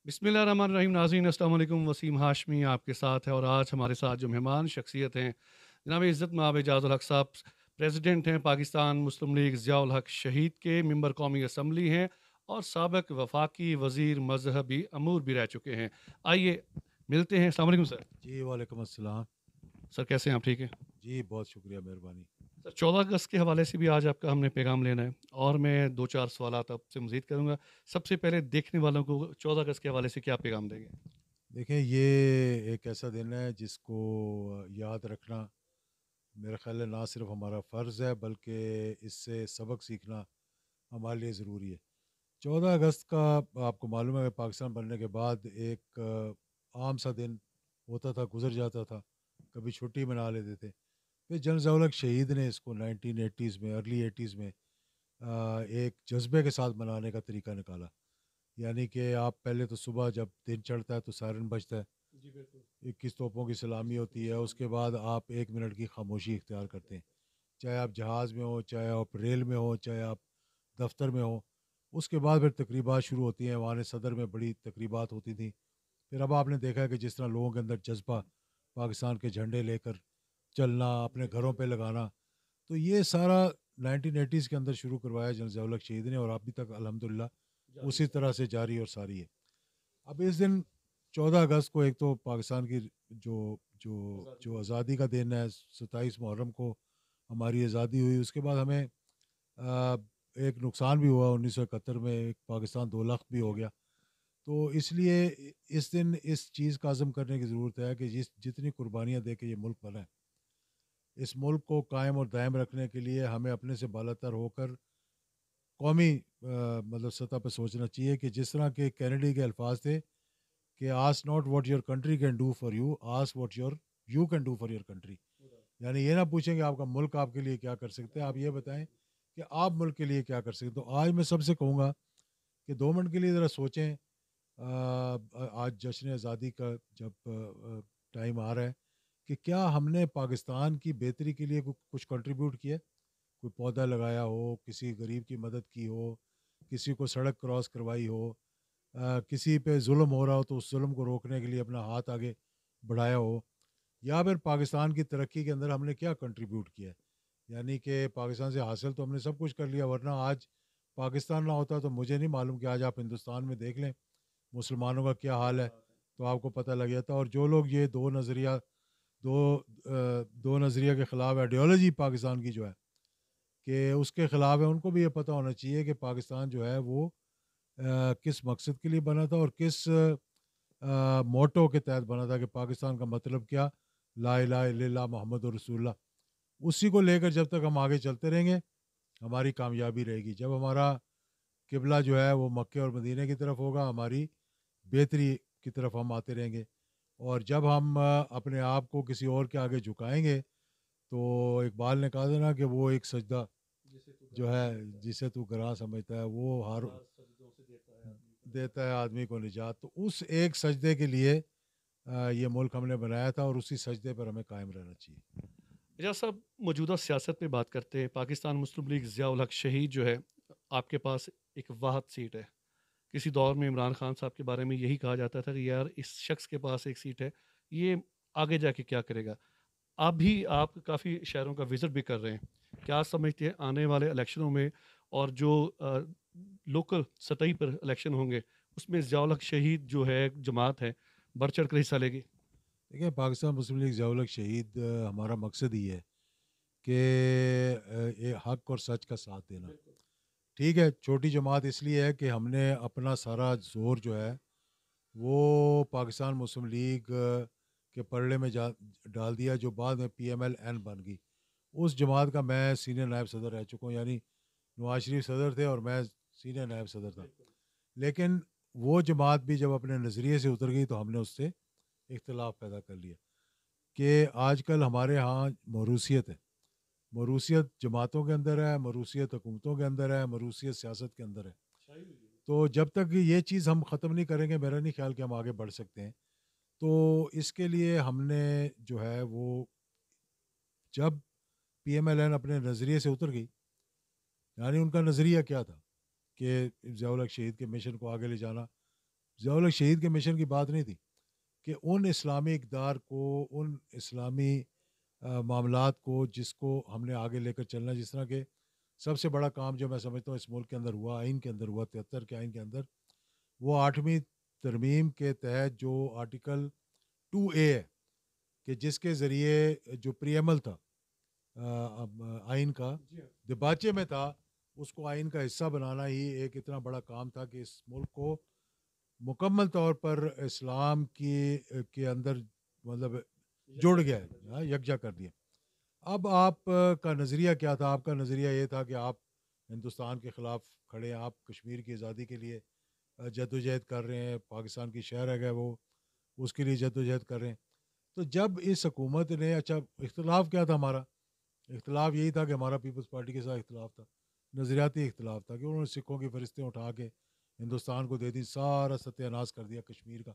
بسم اللہ الرحمن الرحیم ناظرین السلام علیکم، وسیم ہاشمی آپ کے ساتھ ہے اور آج ہمارے ساتھ جو مہمان شخصیت ہیں جناب عزت مآب اعجاز الحق صاحب، پریزیڈنٹ ہیں پاکستان مسلم لیگ ضیاء الحق شہید کے، ممبر قومی اسمبلی ہیں اور سابق وفاقی وزیر مذہبی امور بھی رہ چکے ہیں۔ آئیے ملتے ہیں۔ السلام علیکم سر۔ جی وعلیکم السلام۔ سر کیسے ہیں آپ؟ ٹھیک ہیں جی بہت شکریہ، مہربانی۔ سر؟ 14 اگست کے حوالے سے بھی آج آپ کا ہم نے پیغام لینا ہے اور میں دو چار سوالات آپ سے مزید کروں گا۔ سب سے پہلے دیکھنے والوں کو 14 اگست کے حوالے سے کیا پیغام دیں گے؟ دیکھیں، یہ ایک ایسا دن ہے جس کو یاد رکھنا میرا خیال ہے نہ صرف ہمارا فرض ہے بلکہ اس سے سبق سیکھنا ہمارے لیے ضروری ہے۔ 14 اگست کا آپ کو معلوم ہے کہ پاکستان بننے کے بعد ایک عام سا دن ہوتا تھا، گزر جاتا تھا، کبھی چھٹی منا لیتے تھے۔ پھر جنرل ضیاء الحق شہید نے اس کو 1980s میں، ارلی 80s میں ایک جذبے کے ساتھ منانے کا طریقہ نکالا۔ یعنی کہ آپ پہلے تو صبح جب دن چڑھتا ہے تو سائرن بجتا ہے، جی بالکل 21 توپوں کی سلامی ہوتی ہے، اس کے بعد آپ 1 منٹ کی خاموشی اختیار کرتے ہیں، چاہے آپ جہاز میں ہوں، چاہے آپ ریل میں ہوں، چاہے آپ دفتر میں ہوں۔ اس کے بعد پھر تقریبات شروع ہوتی ہیں، وہاں صدر میں بڑی تقریبات ہوتی تھیں۔ پھر اب آپ نے دیکھا ہے کہ جس طرح لوگوں کے اندر جذبہ پاکستان کے جھنڈے لے کر چلنا، اپنے گھروں پہ لگانا، تو یہ سارا 1980s کے اندر شروع کروایا جنرل ضیاء الحق شہید نے، اور ابھی تک الحمدللہ اسی طرح سے جاری اور ساری ہے۔ اب اس دن 14 اگست کو ایک تو پاکستان کی جو جو جو آزادی کا دن ہے، 27 محرم کو ہماری آزادی ہوئی۔ اس کے بعد ہمیں آ، ایک نقصان بھی ہوا 1971 میں، ایک پاکستان دو لخت بھی ہو گیا۔ تو اس لیے اس دن اس چیز کا عزم کرنے کی ضرورت ہے کہ جتنی قربانیاں دے کے یہ ملک بنا ہے، اس ملک کو قائم اور دائم رکھنے کے لیے ہمیں اپنے سے بالاتر ہو کر قومی مطلب سطح پہ سوچنا چاہیے کہ جس طرح کے کینیڈی کے الفاظ تھے کہ ask not what your country can do for you, ask what you can do for your country. یعنی یہ نہ پوچھیں کہ آپ کا ملک آپ کے لیے کیا کر سکتے ہیں، آپ یہ بتائیں کہ آپ ملک کے لیے کیا کر سکتے ہیں۔ تو آج میں سب سے کہوں گا کہ 2 منٹ کے لیے ذرا سوچیں، آج جشن آزادی کا جب ٹائم آ رہا ہے، کہ کیا ہم نے پاکستان کی بہتری کے لیے کچھ کنٹریبیوٹ کیا ہے؟ کوئی پودا لگایا ہو، کسی غریب کی مدد کی ہو، کسی کو سڑک کراس کروائی ہو، کسی پہ ظلم ہو رہا ہو تو اس ظلم کو روکنے کے لیے اپنا ہاتھ آگے بڑھایا ہو، یا پھر پاکستان کی ترقی کے اندر ہم نے کیا کنٹریبیوٹ کیا ہے؟ یعنی کہ پاکستان سے حاصل تو ہم نے سب کچھ کر لیا، ورنہ آج پاکستان نہ ہوتا تو مجھے نہیں معلوم کہ آج آپ ہندوستان میں دیکھ لیں مسلمانوں کا کیا حال ہے، تو آپ کو پتہ لگ جاتا۔ اور جو لوگ یہ دو دو نظریہ کے خلاف آئیڈیالوجی پاکستان کی جو ہے کہ اس کے خلاف ہے، ان کو بھی یہ پتہ ہونا چاہیے کہ پاکستان جو ہے وہ کس مقصد کے لیے بنا تھا اور کس موٹو کے تحت بنا تھا، کہ پاکستان کا مطلب کیا، لا الہ الا اللہ محمد رسول اللہ۔ اسی کو لے کر جب تک ہم آگے چلتے رہیں گے ہماری کامیابی رہے گی۔ جب ہمارا قبلہ جو ہے وہ مکے اور مدینہ کی طرف ہوگا، ہماری بہتری کی طرف ہم آتے رہیں گے۔ اور جب ہم اپنے آپ کو کسی اور کے آگے جھکائیں گے تو اقبال نے کہا تھا نا کہ وہ ایک سجدہ جو ہے جسے تو گراں سمجھتا ہے وہ ہر دیتا ہے آدمی کو نجات۔ تو اس ایک سجدے کے لیے یہ ملک ہم نے بنایا تھا، اور اسی سجدے پر ہمیں قائم رہنا چاہیے۔ اعجاز صاحب، موجودہ سیاست پہ بات کرتے ہیں۔ پاکستان مسلم لیگ ضیاء الحق شہید جو ہے، آپ کے پاس ایک واحد سیٹ ہے۔ کسی دور میں عمران خان صاحب کے بارے میں یہی کہا جاتا تھا کہ یار اس شخص کے پاس ایک سیٹ ہے، یہ آگے جا کے کیا کرے گا۔ آپ کافی شہروں کا وزٹ بھی کر رہے ہیں، کیا سمجھتے ہیں آنے والے الیکشنوں میں اور جو لوکل سطحی پر الیکشن ہوں گے اس میں ضیاء الحق شہید جو ہے جماعت ہے بڑھ چڑھ کر حصہ لے گی؟ دیکھیں، پاکستان مسلم لیگ ضیاء الحق شہید ہمارا مقصد ہی ہے کہ یہ حق اور سچ کا ساتھ دینا۔ ٹھیک ہے، چھوٹی جماعت اس لیے ہے کہ ہم نے اپنا سارا زور جو ہے وہ پاکستان مسلم لیگ کے پلڑے میں ڈال دیا، جو بعد میں پی ایم ایل این بن گئی۔ اس جماعت کا میں سینئر نائب صدر رہ چکا ہوں، یعنی نواز شریف صدر تھے اور میں سینئر نائب صدر تھا۔ لیکن وہ جماعت بھی جب اپنے نظریے سے اتر گئی تو ہم نے اس سے اختلاف پیدا کر لیا، کہ آج کل ہمارے ہاں موروثیت ہے، موروثیت جماعتوں کے اندر ہے، موروثیت حکومتوں کے اندر ہے، موروثیت سیاست کے اندر ہے۔ تو جب تک یہ چیز ہم ختم نہیں کریں گے، میرا نہیں خیال کہ ہم آگے بڑھ سکتے ہیں۔ تو اس کے لیے ہم نے جو ہے وہ جب پی ایم ایل این اپنے نظریے سے اتر گئی، یعنی ان کا نظریہ کیا تھا کہ ضیاء الحق شہید کے مشن کو آگے لے جانا، ضیاء الحق شہید کے مشن کی بات نہیں تھی کہ ان اسلامی اقدار کو، ان اسلامی معاملات کو جس کو ہم نے آگے لے کر چلنا، جس طرح کہ سب سے بڑا کام جو میں سمجھتا ہوں اس ملک کے اندر ہوا، آئین کے اندر ہوا، 73 کے آئین کے اندر، وہ 8ویں ترمیم کے تحت جو آرٹیکل 2A ہے کہ جس کے ذریعے جو پری عمل تھا آئین کا دباچے میں تھا، اس کو آئین کا حصہ بنانا ہی ایک اتنا بڑا کام تھا کہ اس ملک کو مکمل طور پر اسلام کے اندر مطلب جڑ گیا ہے، یکجا کر دیا۔ اب آپ کا نظریہ کیا تھا؟ آپ کا نظریہ یہ تھا کہ آپ ہندوستان کے خلاف کھڑے ہیں، آپ کشمیر کی آزادی کے لیے جدوجہد کر رہے ہیں، پاکستان کی شہر ہے وہ اس کے لیے جدوجہد کر رہے ہیں۔ تو جب اس حکومت نے، اچھا اختلاف کیا تھا ہمارا؟ اختلاف یہی تھا کہ ہمارا پیپلز پارٹی کے ساتھ اختلاف تھا، نظریاتی اختلاف تھا کہ انہوں نے سکھوں کی فہرستیں اٹھا کے ہندوستان کو دے دی، سارا ستیہ ناش کر دیا کشمیر کا،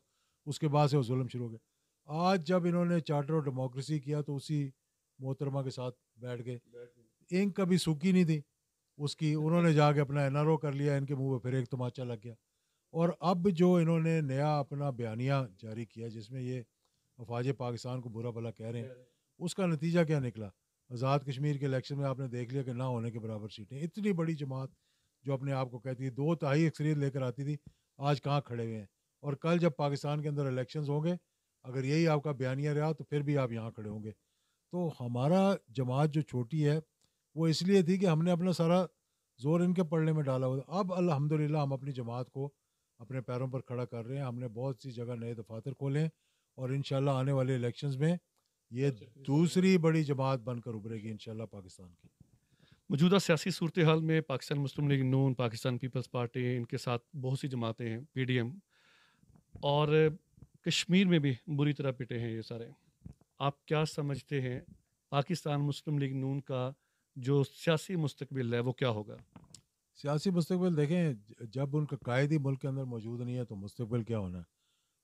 اس کے بعد سے وہ ظلم شروع ہو گیا۔ آج جب انہوں نے چارٹر آف ڈیموکریسی کیا تو اسی محترمہ کے ساتھ بیٹھ گئے، انک کبھی سوکھی نہیں تھی اس کی، انہوں نے جا کے اپنا NRO کر لیا، ان کے منہ پہ پھر ایک تماچا لگ گیا۔ اور اب جو انہوں نے نیا اپنا بیانیہ جاری کیا جس میں یہ افواج پاکستان کو برا بھلا کہہ رہے ہیں، اس کا نتیجہ کیا نکلا؟ آزاد کشمیر کے الیکشن میں آپ نے دیکھ لیا کہ نہ ہونے کے برابر سیٹیں، اتنی بڑی جماعت جو اپنے آپ کو کہتی ہے 2/3 اکثریت لے کر آتی تھی، آج کہاں کھڑے ہوئے ہیں۔ اور کل جب پاکستان کے اندر الیکشنز ہوں گے، اگر یہی آپ کا بیانیہ رہا تو پھر بھی آپ یہاں کھڑے ہوں گے۔ تو ہمارا جماعت جو چھوٹی ہے وہ اس لیے تھی کہ ہم نے اپنا سارا زور ان کے پڑھنے میں ڈالا ہوا تھا۔ اب الحمدللہ ہم اپنی جماعت کو اپنے پیروں پر کھڑا کر رہے ہیں، ہم نے بہت سی جگہ نئے دفاتر کھولے ہیں، اور انشاءاللہ آنے والے الیکشنز میں یہ دوسری بڑی جماعت بن کر ابھرے گی انشاءاللہ پاکستان کی۔ موجودہ سیاسی صورتحال میں پاکستان مسلم لیگ نون، پاکستان پیپلز پارٹی، ان کے ساتھ بہت سی جماعتیں ہیں، PDM، اور کشمیر میں بھی بری طرح پٹے ہیں یہ سارے۔ آپ کیا سمجھتے ہیں پاکستان مسلم لیگ نون کا جو سیاسی مستقبل ہے وہ کیا ہوگا؟ سیاسی مستقبل دیکھیں، جب ان کا قائد ہی ملک کے اندر موجود نہیں ہے تو مستقبل کیا ہونا ہے؟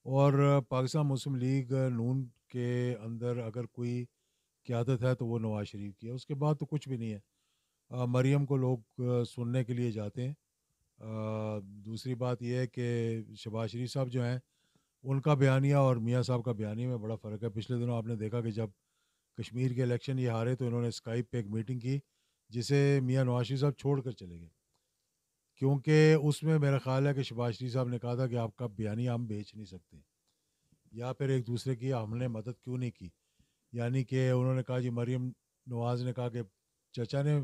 اور پاکستان مسلم لیگ نون کے اندر اگر کوئی قیادت ہے تو وہ نواز شریف کی ہے، اس کے بعد تو کچھ بھی نہیں ہے۔ مریم کو لوگ سننے کے لیے جاتے ہیں۔ دوسری بات یہ ہے کہ شہباز شریف صاحب جو ہیں ان کا بیانیہ اور میاں صاحب کا بیانیہ میں بڑا فرق ہے۔ پچھلے دنوں آپ نے دیکھا کہ جب کشمیر کے الیکشن یہ ہارے تو انہوں نے اسکائپ پہ ایک میٹنگ کی جسے میاں نواز شریف صاحب چھوڑ کر چلے گئے، کیونکہ اس میں میرا خیال ہے کہ شہباز شریف صاحب نے کہا تھا کہ آپ کا بیانیہ ہم بیچ نہیں سکتے، یا پھر ایک دوسرے کی ہم نے مدد کیوں نہیں کی، یعنی کہ انہوں نے کہا جی، مریم نواز نے کہا کہ چچا نے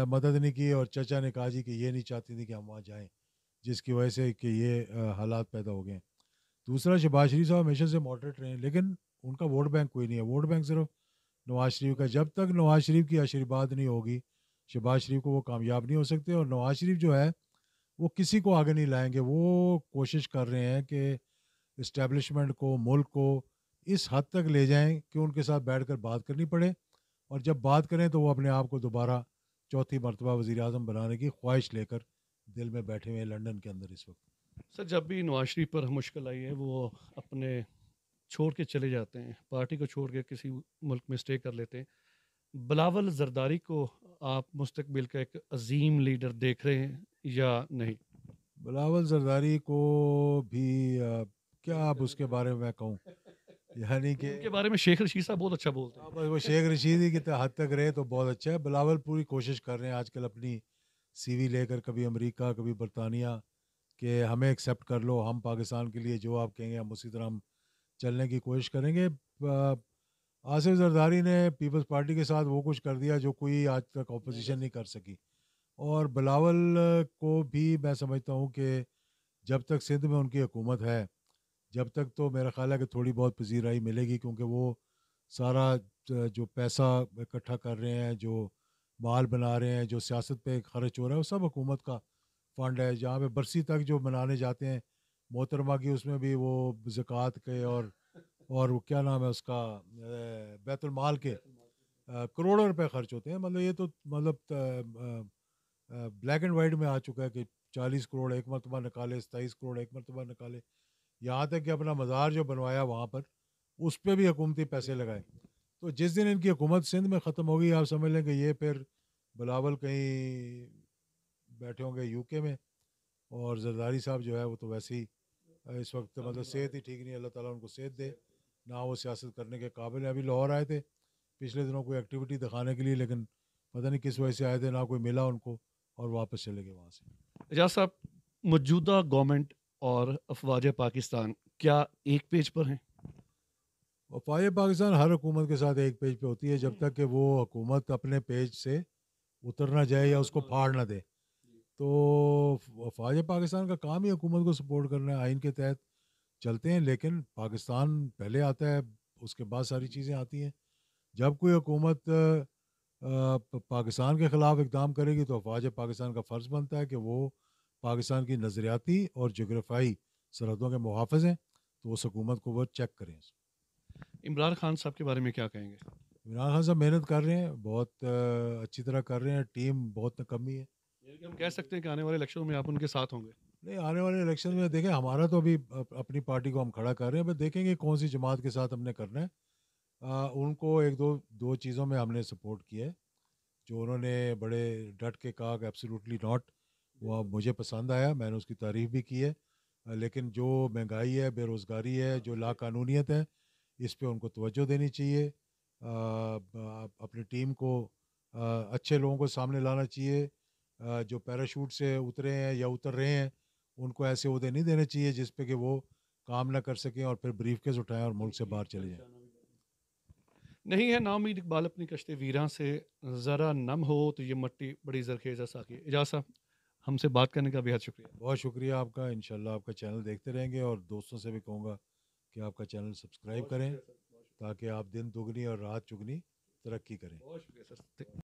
مدد نہیں کی، اور چچا نے کہا جی کہ یہ نہیں چاہتی تھی کہ ہم وہاں جائیں، جس کی وجہ سے کہ یہ حالات پیدا ہو گئے ہیں۔ دوسرا، شہباز شریف صاحب ہمیشہ سے ماڈریٹ رہے ہیں، لیکن ان کا ووٹ بینک کوئی نہیں ہے، ووٹ بینک صرف نواز شریف کا۔ جب تک نواز شریف کی آشیرواد نہیں ہوگی شہباز شریف کو، وہ کامیاب نہیں ہو سکتے۔ اور نواز شریف جو ہے وہ کسی کو آگے نہیں لائیں گے، وہ کوشش کر رہے ہیں کہ اسٹیبلشمنٹ کو، ملک کو اس حد تک لے جائیں کہ ان کے ساتھ بیٹھ کر بات کرنی پڑے، اور جب بات کریں تو وہ اپنے آپ کو دوبارہ چوتھی مرتبہ وزیر اعظم بنانے کی خواہش لے کر دل میں بیٹھے ہوئے ہیں لندن کے اندر اس وقت۔ سر، جب بھی نواز شریف پر مشکل آئی ہے وہ اپنے چھوڑ کے چلے جاتے ہیں، پارٹی کو چھوڑ کے کسی ملک میں اسٹے کر لیتے ہیں۔ بلاول زرداری کو آپ مستقبل کا ایک عظیم لیڈر دیکھ رہے ہیں یا نہیں؟ بلاول زرداری کو بھی کیا آپ اس کے بارے میں کہوں، یعنی کہ ان کے بارے میں شیخ رشید صاحب بہت اچھا بولتے ہیں۔ بس وہ شیخ رشید ہی کی حد تک رہے تو بہت اچھا ہے۔ بلاول پوری کوشش کر رہے ہیں آج کل اپنی CV لے کر، کبھی امریکہ کبھی برطانیہ، کہ ہمیں ایکسیپٹ کر لو، ہم پاکستان کے لیے جو آپ کہیں گے ہم اسی طرح ہم چلنے کی کوشش کریں گے۔ آصف زرداری نے پیپلز پارٹی کے ساتھ وہ کچھ کر دیا جو کوئی آج تک اپوزیشن نہیں کر سکی، اور بلاول کو بھی میں سمجھتا ہوں کہ جب تک سندھ میں ان کی حکومت ہے، جب تک تو میرا خیال ہے کہ تھوڑی بہت پذیرائی ملے گی، کیونکہ وہ سارا جو پیسہ اکٹھا کر رہے ہیں، جو مال بنا رہے ہیں، جو سیاست پہ خرچ ہو رہا ہے، وہ سب حکومت کا فنڈ ہے۔ جہاں پہ برسی تک جو منانے جاتے ہیں محترمہ کی، اس میں بھی وہ زکوٰۃ کے اور وہ کیا نام ہے اس کا، بیت المال کے کروڑوں روپے خرچ ہوتے ہیں۔ مطلب یہ تو مطلب بلیک اینڈ وائٹ میں آ چکا ہے کہ 40 کروڑ ایک مرتبہ نکالے، 27 کروڑ ایک مرتبہ نکالے، یہاں تک کہ اپنا مزار جو بنوایا وہاں پر اس پہ بھی حکومتی پیسے لگائے۔ تو جس دن ان کی حکومت سندھ میں ختم ہوگی، آپ سمجھ لیں کہ یہ پھر بلاول کہیں بیٹھے ہوں گے UK میں، اور زرداری صاحب جو ہے وہ تو ویسے ہی اس وقت مطلب صحت ہی ٹھیک نہیں ہے، اللہ تعالیٰ ان کو صحت دے، نہ وہ سیاست کرنے کے قابل ہیں. ابھی لاہور آئے تھے پچھلے دنوں کوئی ایکٹیویٹی دکھانے کے لیے، لیکن پتہ نہیں کس وجہ سے آئے تھے، نہ کوئی ملا ان کو اور واپس چلے گئے وہاں سے. اعجاز صاحب، موجودہ گورنمنٹ اور افواج پاکستان کیا ایک پیج پر ہیں؟ وفاق پاکستان ہر حکومت کے ساتھ ایک پیج پہ ہوتی ہے جب تک کہ وہ حکومت اپنے پیج سے اتر نہ جائے یا اس کو پھاڑ نہ دے. تو فوج پاکستان کا کام ہی حکومت کو سپورٹ کرنا ہے، آئین کے تحت چلتے ہیں، لیکن پاکستان پہلے آتا ہے، اس کے بعد ساری چیزیں آتی ہیں. جب کوئی حکومت پاکستان کے خلاف اقدام کرے گی تو فوج پاکستان کا فرض بنتا ہے کہ وہ پاکستان کی نظریاتی اور جغرافیائی سرحدوں کے محافظ ہیں، تو اس حکومت کو وہ چیک کریں. عمران خان صاحب کے بارے میں کیا کہیں گے؟ عمران خان صاحب محنت کر رہے ہیں، بہت اچھی طرح کر رہے ہیں، ٹیم بہت نکمی ہے. یعنی کہ ہم کہہ سکتے ہیں کہ آنے والے الیکشن میں آپ ان کے ساتھ ہوں گے؟ نہیں، آنے والے الیکشن میں دیکھیں، ہمارا تو ابھی اپنی پارٹی کو ہم کھڑا کر رہے ہیں، بس دیکھیں گے کون سی جماعت کے ساتھ ہم نے کرنا ہے. ان کو ایک دو چیزوں میں ہم نے سپورٹ کیا ہے، جو انہوں نے بڑے ڈٹ کے کہا کہ ایبسلیوٹلی ناٹ، وہ مجھے پسند آیا، میں نے اس کی تعریف بھی کی ہے. لیکن جو مہنگائی ہے، بے روزگاری ہے، جو لا قانونیت ہے، اس پہ ان کو توجہ دینی چاہیے. اپنی ٹیم کو اچھے لوگوں کو سامنے لانا چاہیے. جو پیراشوٹ سے اترے ہیں یا اتر رہے ہیں ان کو ایسے عہدے نہیں دینے چاہیے جس پہ کہ وہ کام نہ کر سکیں اور پھر بریف کیس اٹھائیں اور ملک سے باہر چلے جائیں. نہیں ہے نا امید اقبال اپنی کشتے ویراں سے، ذرا نم ہو تو یہ مٹی بڑی زرخیز ہے ساقی. اعجاز صاحب، ہم سے بات کرنے کا بہت شکریہ. بہت شکریہ آپ کا، انشاءاللہ آپ کا چینل دیکھتے رہیں گے، اور دوستوں سے بھی کہوں گا کہ آپ کا چینل سبسکرائب کریں بہت شکریہ سر، تاکہ آپ دن دگنی اور رات چگنی ترقی کریں. بہت شکریہ سر.